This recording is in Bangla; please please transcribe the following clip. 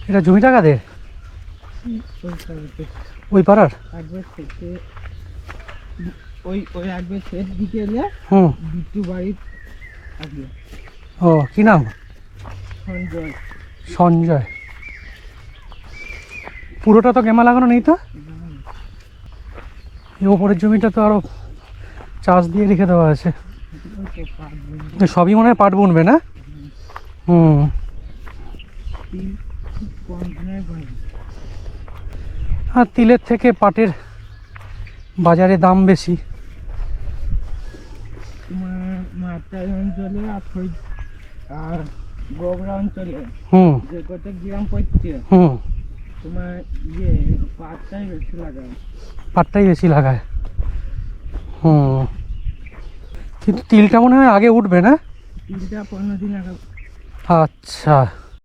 এটা জমিটা কাদের? ওই পাড়ার? ওই একবার শেষ দিকে এলে বিট্টু বাড়ির আগে। ও কি নাম? সঞ্জয়। সঞ্জয়। পুরোটা তো গেমা লাগানো নেই তো? এই ওপরের জমিটা তো আরো চাষ দিয়ে রেখে দেওয়া আছে। সবই মনে হয় পাট বুনবে না? হুম। আর তিলের থেকে পাটের বাজারে দাম বেশি। মাত্রাই অঞ্চলে আর গোবরা অঞ্চলে যে কত গ্রাম পড়ছে তোমার পাটটাই বেশি লাগায়। পাটটাই বেশি লাগায়। কিন্তু তিলটা মনে হয় আগে উঠবে না? তিলটা 15 দিন আগে। আচ্ছা।